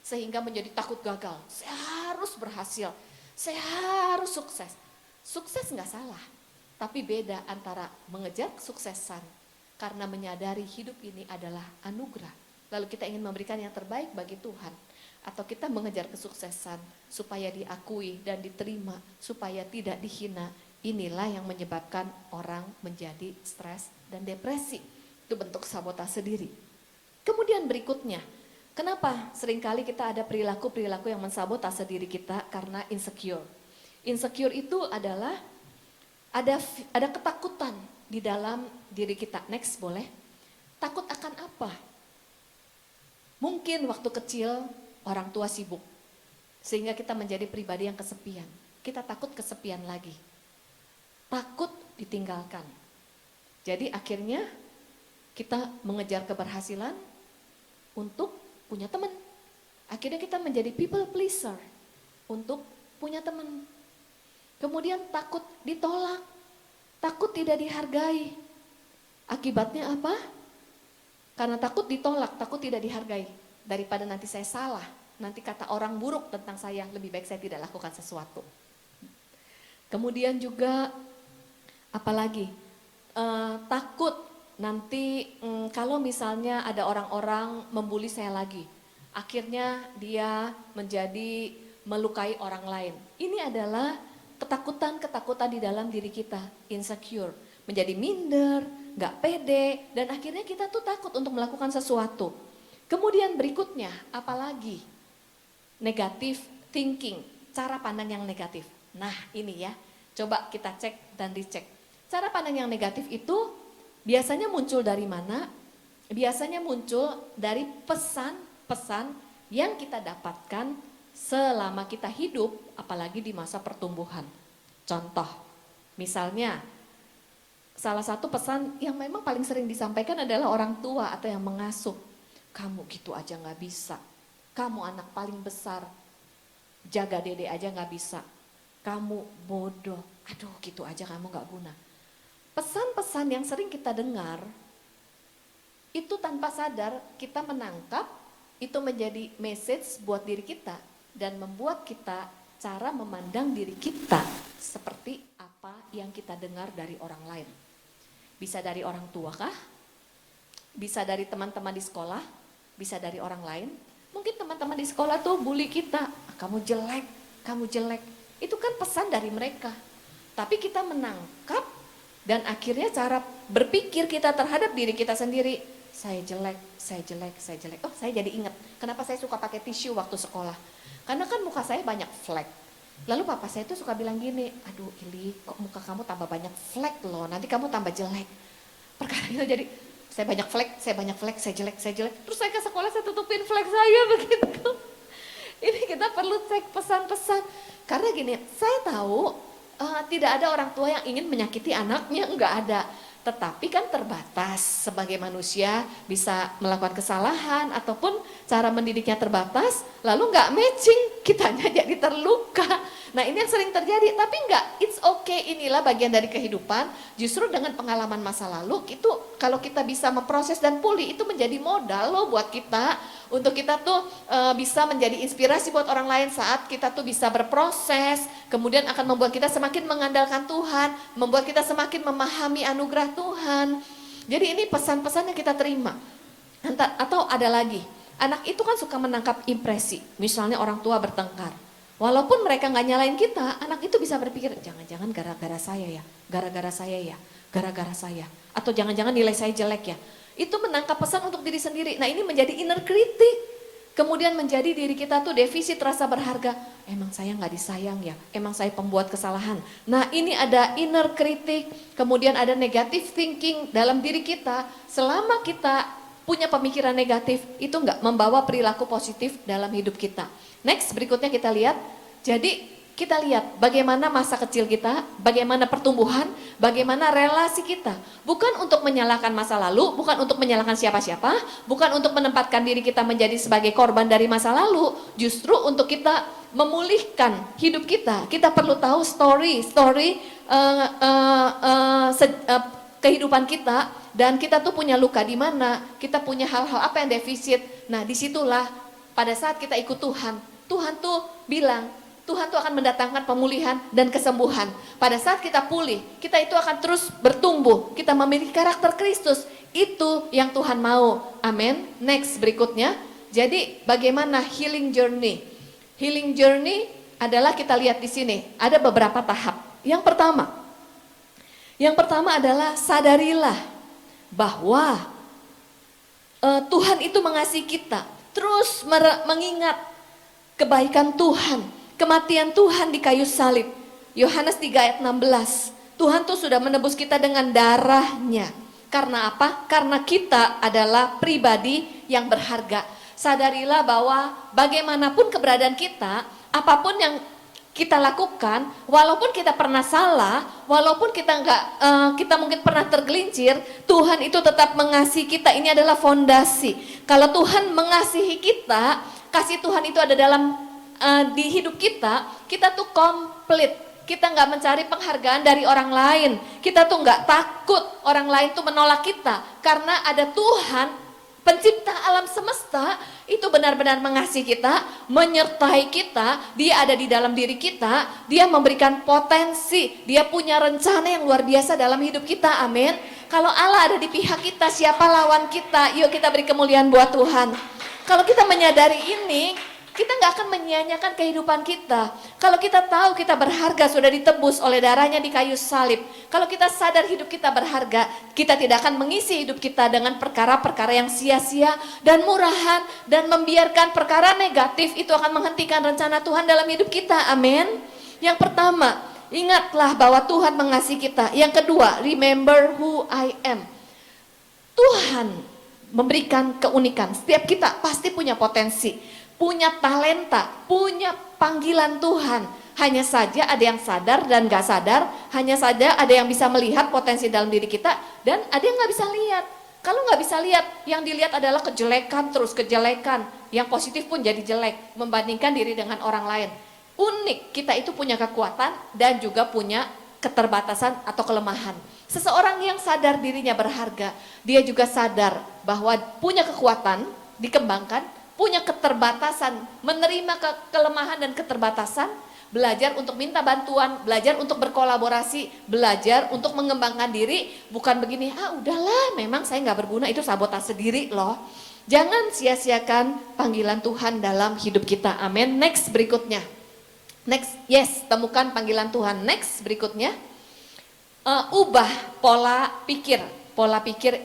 Sehingga menjadi takut gagal, saya harus berhasil, saya harus sukses. Sukses nggak salah, tapi beda antara mengejar kesuksesan karena menyadari hidup ini adalah anugerah. Lalu kita ingin memberikan yang terbaik bagi Tuhan. Atau kita mengejar kesuksesan supaya diakui dan diterima, supaya tidak dihina. Inilah yang menyebabkan orang menjadi stres dan depresi. Itu bentuk sabotase diri. Kemudian berikutnya, kenapa seringkali kita ada perilaku-perilaku yang mensabotase diri kita karena insecure. Insecure itu adalah ada ketakutan di dalam diri kita. Next boleh. Takut akan apa? Mungkin waktu kecil orang tua sibuk, sehingga kita menjadi pribadi yang kesepian. Kita takut kesepian lagi, takut ditinggalkan. Jadi akhirnya kita mengejar keberhasilan untuk punya teman. Akhirnya kita menjadi people pleaser untuk punya teman. Kemudian takut ditolak, takut tidak dihargai. Akibatnya apa? Karena takut ditolak, takut tidak dihargai. Daripada nanti saya salah, nanti kata orang buruk tentang saya, lebih baik saya tidak lakukan sesuatu. Kemudian juga apalagi takut nanti kalau misalnya ada orang-orang membuli saya lagi, akhirnya dia menjadi melukai orang lain. Ini adalah ketakutan-ketakutan di dalam diri kita, insecure, menjadi minder, gak pede, dan akhirnya kita tuh takut untuk melakukan sesuatu. Kemudian berikutnya, apalagi negatif thinking, cara pandang yang negatif. Nah ini ya, coba kita cek dan dicek. Cara pandang yang negatif itu biasanya muncul dari mana? Biasanya muncul dari pesan-pesan yang kita dapatkan selama kita hidup, apalagi di masa pertumbuhan. Contoh, misalnya salah satu pesan yang memang paling sering disampaikan adalah orang tua atau yang mengasuh. Kamu gitu aja gak bisa, kamu anak paling besar, jaga dede aja gak bisa, kamu bodoh, aduh gitu aja kamu gak guna. Pesan-pesan yang sering kita dengar, itu tanpa sadar kita menangkap, itu menjadi message buat diri kita, dan membuat kita cara memandang diri kita seperti apa yang kita dengar dari orang lain. Bisa dari orang tua kah? Bisa dari teman-teman di sekolah? Bisa dari orang lain? Mungkin teman-teman di sekolah tuh bully kita, kamu jelek, kamu jelek. Itu kan pesan dari mereka. Tapi kita menangkap dan akhirnya cara berpikir kita terhadap diri kita sendiri, saya jelek, saya jelek, saya jelek. Oh saya jadi ingat, kenapa saya suka pakai tisu waktu sekolah. Karena kan muka saya banyak flek. Lalu papa saya tuh suka bilang gini, aduh Ili kok muka kamu tambah banyak flek loh, nanti kamu tambah jelek. Perkara itu jadi, saya banyak flek, saya banyak flek, saya jelek, saya jelek. Terus saya ke sekolah saya tutupin flek saya begitu. Ini kita perlu cek pesan-pesan. Karena gini, saya tahu tidak ada orang tua yang ingin menyakiti anaknya, enggak ada. tetapi kan terbatas. Sebagai manusia bisa melakukan kesalahan ataupun cara mendidiknya terbatas, lalu nggak matching, kitanya jadi terluka. Nah ini yang sering terjadi, tapi enggak, it's okay, inilah bagian dari kehidupan. Justru dengan pengalaman masa lalu, itu kalau kita bisa memproses dan pulih, itu menjadi modal loh buat kita. Untuk kita tuh bisa menjadi inspirasi buat orang lain saat kita tuh bisa berproses. Kemudian akan membuat kita semakin mengandalkan Tuhan, membuat kita semakin memahami anugerah Tuhan. Jadi ini pesan-pesan yang kita terima. Atau ada lagi, anak itu kan suka menangkap impresi, misalnya orang tua bertengkar. Walaupun mereka nggak nyalain kita, anak itu bisa berpikir, jangan-jangan gara-gara saya ya, gara-gara saya ya, gara-gara saya. Atau jangan-jangan nilai saya jelek ya. Itu menangkap pesan untuk diri sendiri. Nah ini menjadi inner critic. Kemudian menjadi diri kita tuh defisit rasa berharga. Emang saya nggak disayang ya, emang saya pembuat kesalahan. Nah ini ada inner critic, kemudian ada negative thinking dalam diri kita. Selama kita punya pemikiran negatif, itu nggak membawa perilaku positif dalam hidup kita. Next, berikutnya kita lihat. Jadi kita lihat bagaimana masa kecil kita, bagaimana pertumbuhan, bagaimana relasi kita. Bukan untuk menyalahkan masa lalu, bukan untuk menyalahkan siapa-siapa, bukan untuk menempatkan diri kita menjadi sebagai korban dari masa lalu. Justru untuk kita memulihkan hidup kita. Kita perlu tahu kehidupan kita, dan kita tuh punya luka di mana, kita punya hal-hal apa yang defisit. Nah disitulah pada saat kita ikut Tuhan, Tuhan tuh bilang, Tuhan tuh akan mendatangkan pemulihan dan kesembuhan. Pada saat kita pulih, kita itu akan terus bertumbuh. Kita memiliki karakter Kristus. Itu yang Tuhan mau. Amin. Next, berikutnya. Jadi bagaimana healing journey? Healing journey adalah kita lihat di sini. Ada beberapa tahap. Yang pertama adalah sadarilah bahwa Tuhan itu mengasihi kita. Terus mengingat kebaikan Tuhan, kematian Tuhan di kayu salib. Yohanes 3 ayat 16. Tuhan tuh sudah menebus kita dengan darahnya. Karena apa? Karena kita adalah pribadi yang berharga. Sadarilah bahwa bagaimanapun keberadaan kita, apapun yang kita lakukan, walaupun kita pernah salah, walaupun kita mungkin pernah tergelincir, Tuhan itu tetap mengasihi kita. Ini adalah fondasi. Kalau Tuhan mengasihi kita, kasih Tuhan itu ada dalam di hidup kita tuh komplit. Kita nggak mencari penghargaan dari orang lain. Kita tuh nggak takut orang lain tuh menolak kita, karena ada Tuhan, pencipta alam semesta, itu benar-benar mengasihi kita, menyertai kita. Dia ada di dalam diri kita, dia memberikan potensi, dia punya rencana yang luar biasa dalam hidup kita. Amin. Kalau Allah ada di pihak kita, siapa lawan kita? Yuk kita beri kemuliaan buat Tuhan. Kalau kita menyadari ini, kita nggak akan menyia-nyiakan kehidupan kita. Kalau kita tahu kita berharga, sudah ditebus oleh darahnya di kayu salib. Kalau kita sadar hidup kita berharga, kita tidak akan mengisi hidup kita dengan perkara-perkara yang sia-sia dan murahan, dan membiarkan perkara negatif itu akan menghentikan rencana Tuhan dalam hidup kita. Amin. Yang pertama, ingatlah bahwa Tuhan mengasihi kita. Yang kedua, remember who I am. Tuhan memberikan keunikan. Setiap kita pasti punya potensi, punya talenta, punya panggilan Tuhan. Hanya saja ada yang sadar dan gak sadar, hanya saja ada yang bisa melihat potensi dalam diri kita, dan ada yang gak bisa lihat. Kalau gak bisa lihat, yang dilihat adalah kejelekan, terus kejelekan. Yang positif pun jadi jelek, membandingkan diri dengan orang lain. Unik, kita itu punya kekuatan dan juga punya keterbatasan atau kelemahan. Seseorang yang sadar dirinya berharga, dia juga sadar bahwa punya kekuatan, dikembangkan, punya keterbatasan, menerima kelemahan dan keterbatasan, belajar untuk minta bantuan, belajar untuk berkolaborasi, belajar untuk mengembangkan diri. Bukan begini, udahlah memang saya nggak berguna, itu sabotase diri loh. Jangan sia-siakan panggilan Tuhan dalam hidup kita. Amin. Next, berikutnya. Next, yes, temukan panggilan Tuhan. Next, berikutnya. Ubah pola pikir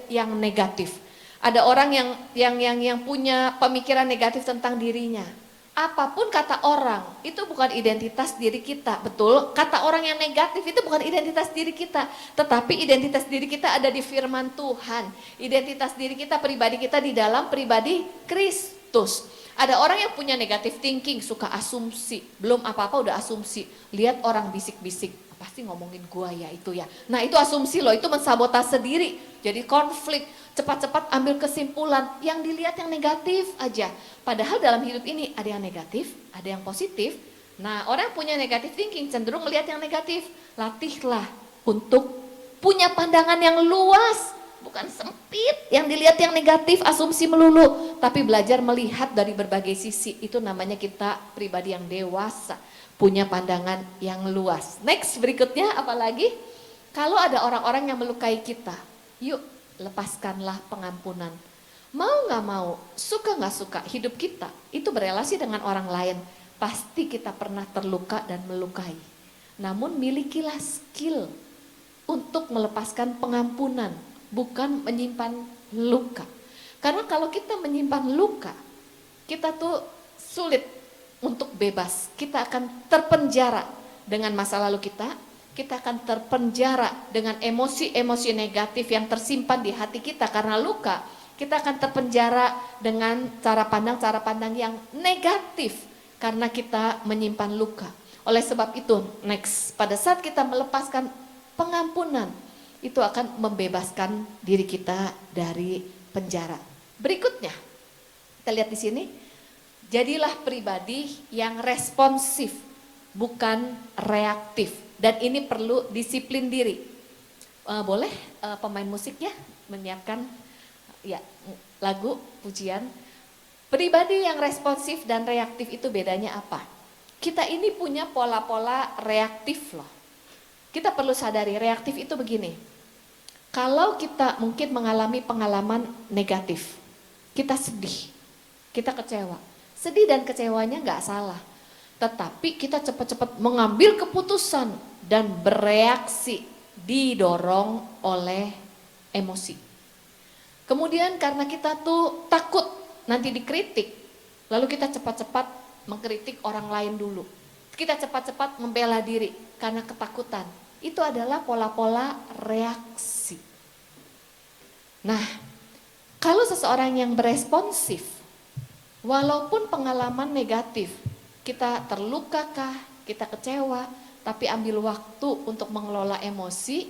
yang negatif. Ada orang yang punya pemikiran negatif tentang dirinya. Apapun kata orang, itu bukan identitas diri kita, betul? Kata orang yang negatif itu bukan identitas diri kita, tetapi identitas diri kita ada di firman Tuhan. Identitas diri kita, pribadi kita di dalam pribadi Kristus. Ada orang yang punya negative thinking, suka asumsi, belum apa-apa udah asumsi. Lihat orang bisik-bisik, pasti ngomongin gua ya itu ya. Nah itu asumsi loh, itu mensabotase diri. Jadi konflik, cepat-cepat ambil kesimpulan, yang dilihat yang negatif aja. Padahal dalam hidup ini ada yang negatif, ada yang positif. Nah orang punya negatif thinking cenderung melihat yang negatif. Latihlah untuk punya pandangan yang luas, bukan sempit, yang dilihat yang negatif, asumsi melulu, tapi belajar melihat dari berbagai sisi. Itu namanya kita pribadi yang dewasa, punya pandangan yang luas. Next, berikutnya apalagi? Kalau ada orang-orang yang melukai kita, yuk lepaskanlah pengampunan. Mau gak mau, suka gak suka, hidup kita itu berelasi dengan orang lain. Pasti kita pernah terluka dan melukai. Namun milikilah skill untuk melepaskan pengampunan, bukan menyimpan luka. Karena kalau kita menyimpan luka, kita tuh sulit untuk bebas. Kita akan terpenjara dengan masa lalu kita akan terpenjara dengan emosi-emosi negatif yang tersimpan di hati kita karena luka. Kita akan terpenjara dengan cara pandang yang negatif karena kita menyimpan luka. Oleh sebab itu, next, pada saat kita melepaskan pengampunan, itu akan membebaskan diri kita dari penjara. Berikutnya, kita lihat di sini, jadilah pribadi yang responsif, bukan reaktif. Dan ini perlu disiplin diri. Boleh pemain musiknya menyiapkan ya lagu pujian. Pribadi yang responsif dan reaktif itu bedanya apa? Kita ini punya pola-pola reaktif loh. Kita perlu sadari reaktif itu begini. Kalau kita mungkin mengalami pengalaman negatif, kita sedih, kita kecewa. Sedih dan kecewanya nggak salah. Tetapi kita cepat-cepat mengambil keputusan dan bereaksi didorong oleh emosi. Kemudian karena kita tuh takut nanti dikritik, lalu kita cepat-cepat mengkritik orang lain dulu. Kita cepat-cepat membela diri karena ketakutan. Itu adalah pola-pola reaksi. Nah, kalau seseorang yang beresponsif, walaupun pengalaman negatif, kita terlukakah, kita kecewa, tapi ambil waktu untuk mengelola emosi,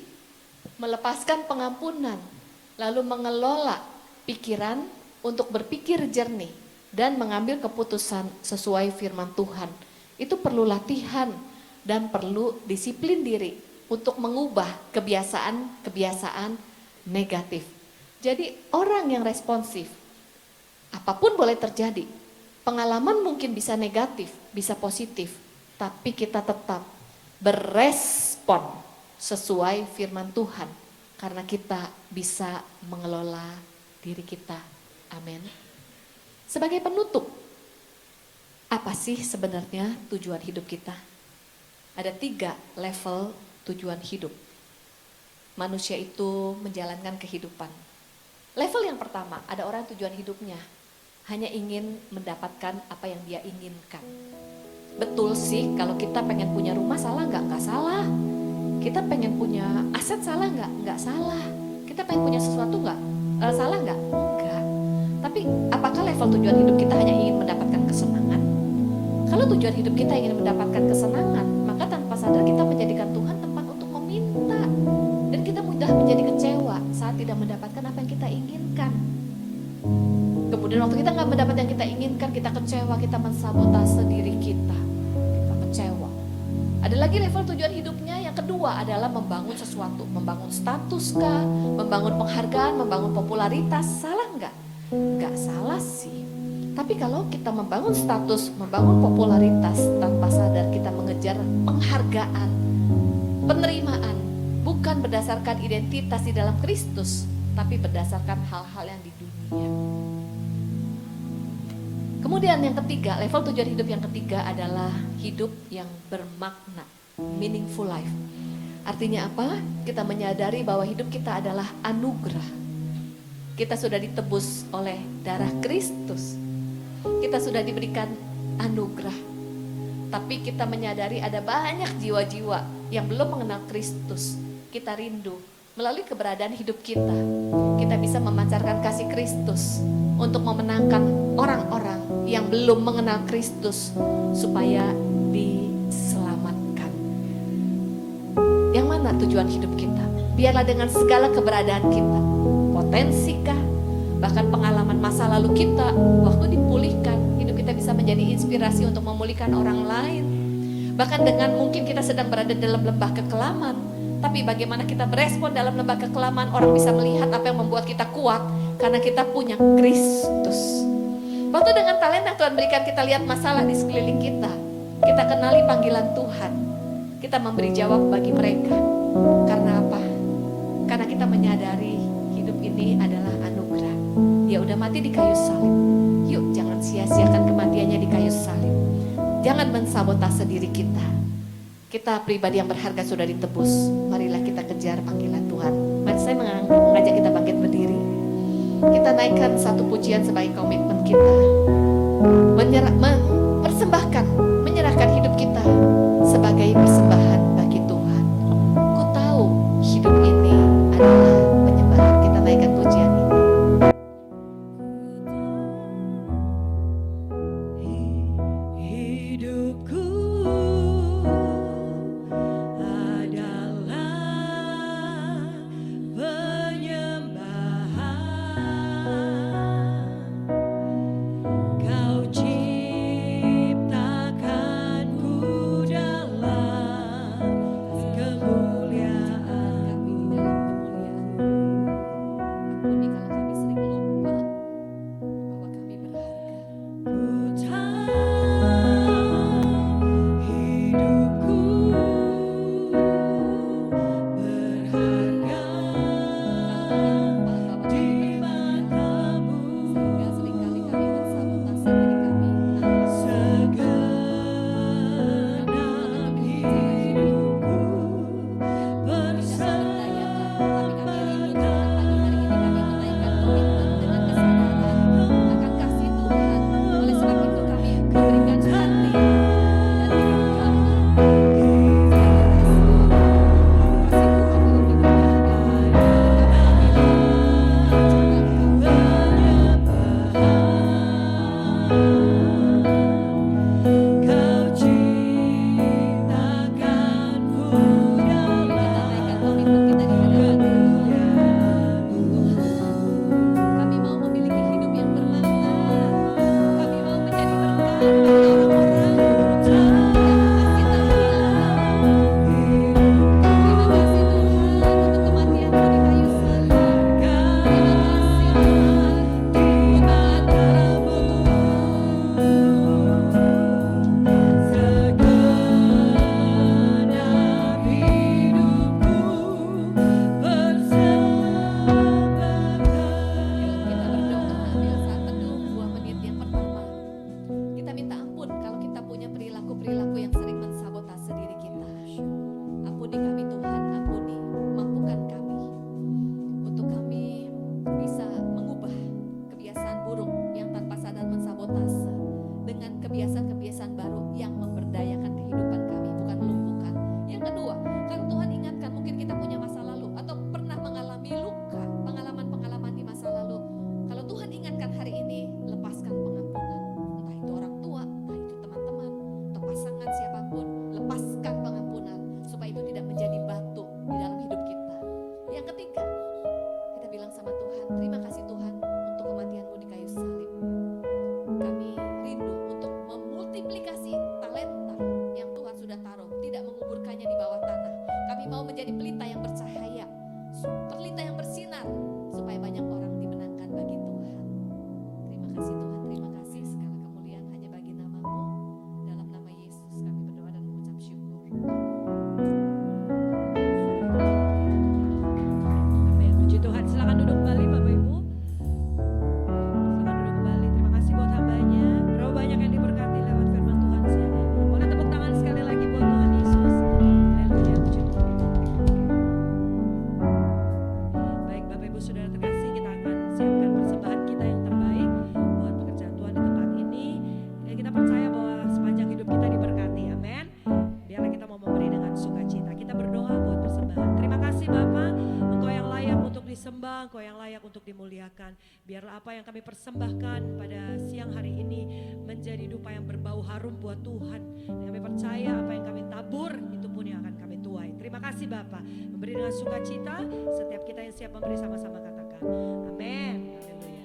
melepaskan pengampunan, lalu mengelola pikiran untuk berpikir jernih dan mengambil keputusan sesuai firman Tuhan. Itu perlu latihan dan perlu disiplin diri untuk mengubah kebiasaan-kebiasaan negatif. Jadi orang yang responsif, apapun boleh terjadi. Pengalaman mungkin bisa negatif, bisa positif, tapi kita tetap berespon sesuai firman Tuhan. Karena kita bisa mengelola diri kita. Amin. Sebagai penutup, apa sih sebenarnya tujuan hidup kita? Ada 3 level tujuan hidup. Manusia itu menjalankan kehidupan. Level yang pertama, ada orang tujuan hidupnya hanya ingin mendapatkan apa yang dia inginkan. Betul sih, kalau kita pengen punya rumah salah nggak? Nggak salah. Kita pengen punya aset salah nggak? Nggak salah. Kita pengen punya sesuatu nggak? Salah nggak? Enggak. Tapi apakah level tujuan hidup kita hanya ingin mendapatkan kesenangan? Kalau tujuan hidup kita ingin mendapatkan kesenangan, maka tanpa sadar kita menjadikan Tuhan tempat untuk meminta. Dan kita mudah menjadi kecewa saat tidak mendapatkan apa yang kita inginkan. Kemudian waktu kita nggak mendapat yang kita inginkan, kita kecewa, kita mensabotase diri kita kecewa. Ada lagi level tujuan hidupnya yang kedua adalah membangun sesuatu, membangun status kah, membangun penghargaan, membangun popularitas. Salah nggak? Nggak salah sih. Tapi kalau kita membangun status, membangun popularitas tanpa sadar kita mengejar penghargaan, penerimaan, bukan berdasarkan identitas di dalam Kristus, tapi berdasarkan hal-hal yang di dunia. Kemudian yang ketiga, level tujuan hidup yang ketiga adalah hidup yang bermakna, meaningful life. Artinya apa? Kita menyadari bahwa hidup kita adalah anugerah. Kita sudah ditebus oleh darah Kristus. Kita sudah diberikan anugerah. Tapi kita menyadari ada banyak jiwa-jiwa yang belum mengenal Kristus. Kita rindu melalui keberadaan hidup kita, kita bisa memancarkan kasih Kristus untuk memenangkan orang-orang yang belum mengenal Kristus supaya diselamatkan. apa tujuan hidup kita. Biarlah dengan segala keberadaan kita, potensi kah, bahkan pengalaman masa lalu kita, waktu dipulihkan, hidup kita bisa menjadi inspirasi untuk memulihkan orang lain. Bahkan dengan mungkin kita sedang berada dalam lembah kekelaman, tapi bagaimana kita berespon dalam lembah kekelaman, orang bisa melihat apa yang membuat kita kuat, karena kita punya Kristus. Waktu dengan talenta Tuhan berikan, kita lihat masalah di sekeliling kita kenali panggilan Tuhan, kita memberi jawab bagi mereka. Karena apa? Karena kita menyadari hidup ini adalah anugerah. Dia udah mati di kayu salib. Yuk, jangan sia-siakan kematiannya di kayu salib. Jangan mensabotase diri kita. Kita pribadi yang berharga sudah ditebus. Marilah kita kejar panggilan Tuhan. Mari saya mengajak kita bangkit berdiri. Kita naikkan satu pujian sebagai komitmen kita. Menyerahkan hidup kita sebagai persembahan bagi Tuhan. Ku tahu hidup ini adalah penyembahan. Kita naikkan pujian ini. Hidupku adalah penyembahan. Kau ciptakanku dalam kemuliaan-Mu. Ampuni kalau kami sering lupa bahwa kami berharga. Ku tahu hidupku berharga di mata-Mu. Sehingga seringkali kami mensabotase diri kami. Segenap hidupku bersama. Tapi kami rindu Tuhan, pagi hari ini kami menaikkan komitmen dengan kesadaran akan kasih Tuhan. Oleh sebab itu kami memberikan hati dan hidup kami. Kasih Tuhan dalam hidup Kau ciptakanku dalam menaikkan komitmen kita di hadapan Tuhan. Kami mau memiliki hidup yang bermakna. Kami mau menjadi berkat bagi orang-orang yang masih terhilang. Terima kasih Tuhan untuk kematian-Mu di kayu salib. Terima kasih Tuhan untuk mata-Mu. Segenap hidupku Kita berdoa, ambil saat teduh 2 menit yang pertama. Kita minta ampun kalau kita punya perilaku-perilaku yang sering mensabotase diri kita. Ampuni kami Tuhan, ampuni, mampukan kami untuk kami bisa mengubah kebiasaan buruk yang tanpa sadar mensabotase dengan kebiasaan-kebiasaan baru yang memberdayakan kehidupan kami, bukan melumpuhkan. Yang kedua, kalau Tuhan ingatkan mungkin kita punya masa lalu atau pernah mengalami luka, pengalaman-pengalaman di masa lalu. Kalau Tuhan ingatkan hari ini, lepaskan pengampunan. Entah itu orang tua, entah itu teman-teman, atau pasangan siapapun, lepaskan pengampunan supaya itu tidak menjadi batu di dalam hidup kita. Yang ketiga, kita bilang sama Tuhan, terima kasih Tuhan untuk kematian-Mu di kayu salib. Kami rindu untuk memultiplikasi talenta yang Tuhan sudah taruh, tidak menguburkannya di bawah tanah. Kami mau menjadi pelita yang bercahaya, pelita yang bersinar, supaya banyak orang dimenangkan bagi Tuhan. Terima kasih Tuhan, terima kasih, segala kemuliaan hanya bagi nama-Mu. Dalam nama Yesus kami berdoa dan mengucap syukur. Amin. Puji Tuhan. Silakan duduk kembali Bapak Ibu. Silakan duduk kembali. Terima kasih buat hambanya. Berapa banyak yang diberkati lewat firman Tuhan siang ini. Boleh tepuk tangan sekali lagi buat Tuhan Yesus. Haleluya. Puji Tuhan. Baik Bapak Ibu Saudara terkasih, kita akan siapkan persembahan kita yang terbaik buat pekerjaan Tuhan di tempat ini. Dan kita percaya bahwa sepanjang hidup kita diberkati. Amin. Biarlah kita mau memberi dengan sukacita. Kita berdoa buat persembahan. Terima kasih Bapak, Engkau yang layak untuk disembah, Engkau yang layak untuk dimuliakan. Biarlah apa yang kami persembahkan pada siang hari ini menjadi dupa yang berbau harum buat Tuhan. Dan kami percaya apa yang kami tabur itu pun yang akan kami tuai. Terima kasih. kasih Bapa. Memberi dengan sukacita, setiap kita yang siap memberi sama-sama katakan. Amin. Haleluya.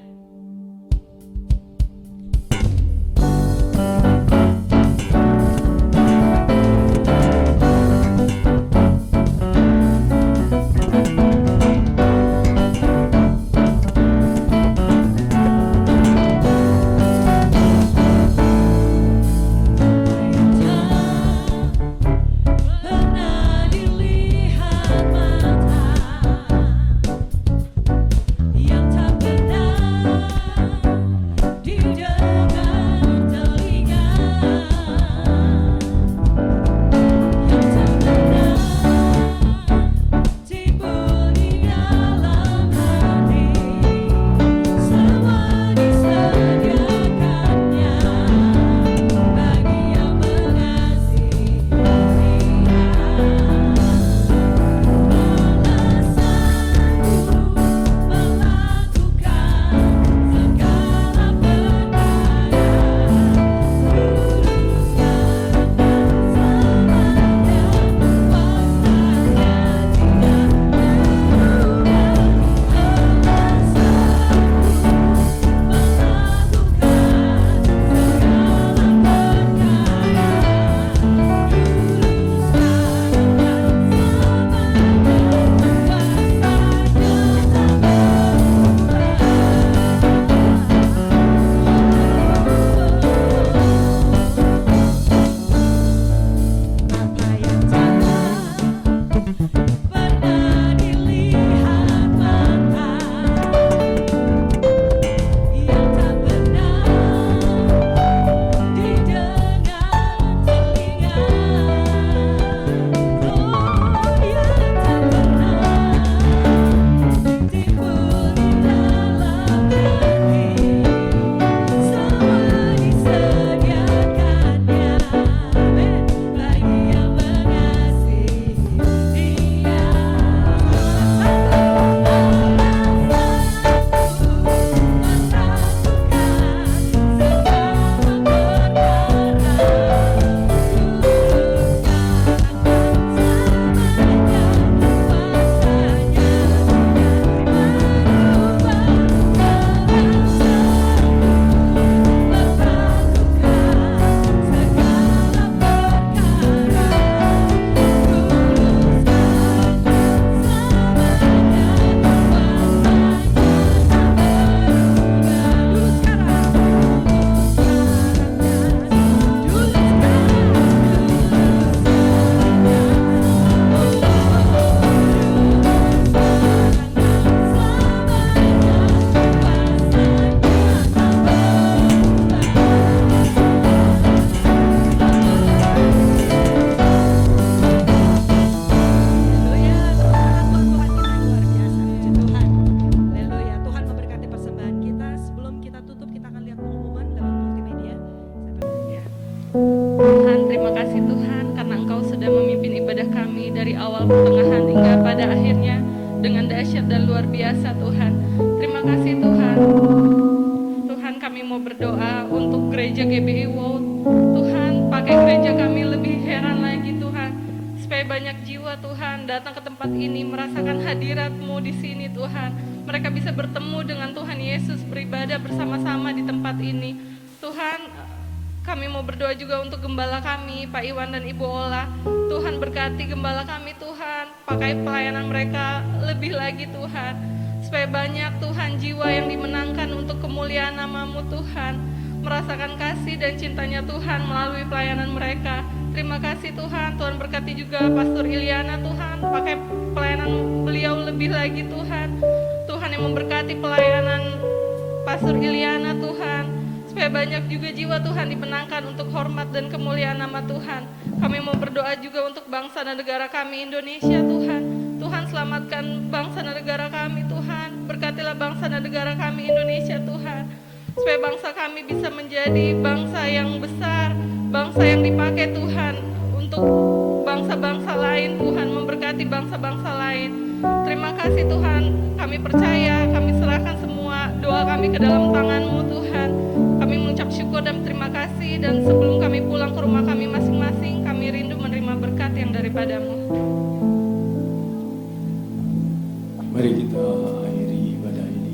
Pernah dilihat mata yang tak dahsyat dan luar biasa Tuhan. Terima kasih Tuhan. Tuhan, kami mau berdoa untuk gereja GBI Wow. Tuhan, pakai gereja kami lebih heran lagi Tuhan, supaya banyak jiwa Tuhan datang ke tempat ini, merasakan hadirat-Mu di sini Tuhan. Mereka bisa bertemu dengan Tuhan Yesus, beribadah bersama-sama di tempat ini. Tuhan, kami mau berdoa juga untuk gembala kami, Pak Iwan dan Ibu Ola. Tuhan, berkati gembala kami Tuhan, pakai pelayanan mereka lebih lagi Tuhan, supaya banyak Tuhan jiwa yang dimenangkan untuk kemuliaan nama-Mu Tuhan, merasakan kasih dan cintanya Tuhan melalui pelayanan mereka. Terima kasih Tuhan. Tuhan berkati juga Pastor Iliana Tuhan, pakai pelayanan beliau lebih lagi Tuhan. Tuhan yang memberkati pelayanan Pastor Iliana Tuhan, supaya banyak juga jiwa Tuhan dimenangkan untuk hormat dan kemuliaan nama Tuhan. Kami mau berdoa juga untuk bangsa dan negara kami Indonesia Tuhan. Tuhan, selamatkan bangsa dan negara kami Tuhan. Berkatilah bangsa dan negara kami Indonesia Tuhan, supaya bangsa kami bisa menjadi bangsa yang besar, bangsa yang dipakai Tuhan untuk bangsa-bangsa lain Tuhan, memberkati bangsa-bangsa lain. Terima kasih Tuhan, kami percaya, kami serahkan semua doa kami ke dalam tangan-Mu Tuhan. Kami mengucap syukur dan terima kasih, dan sebelum kami pulang ke rumah kami masing-masing, kami rindu menerima berkat yang daripada-Mu. Mari kita akhiri ibadah ini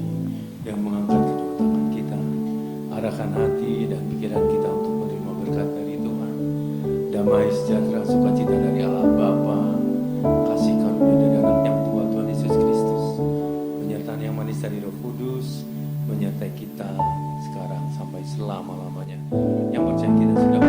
dengan mengangkat kedua tangan kita, arahkan hati dan pikiran kita untuk menerima berkat dari Tuhan. Damai sejahtera sukacita dari Allah Bapa, kasih karunia dari anaknya tua Tuhan Yesus Kristus, penyertaan yang manis dari Roh Kudus menyertai kita sekarang sampai selama-lamanya. Yang percaya kita sudah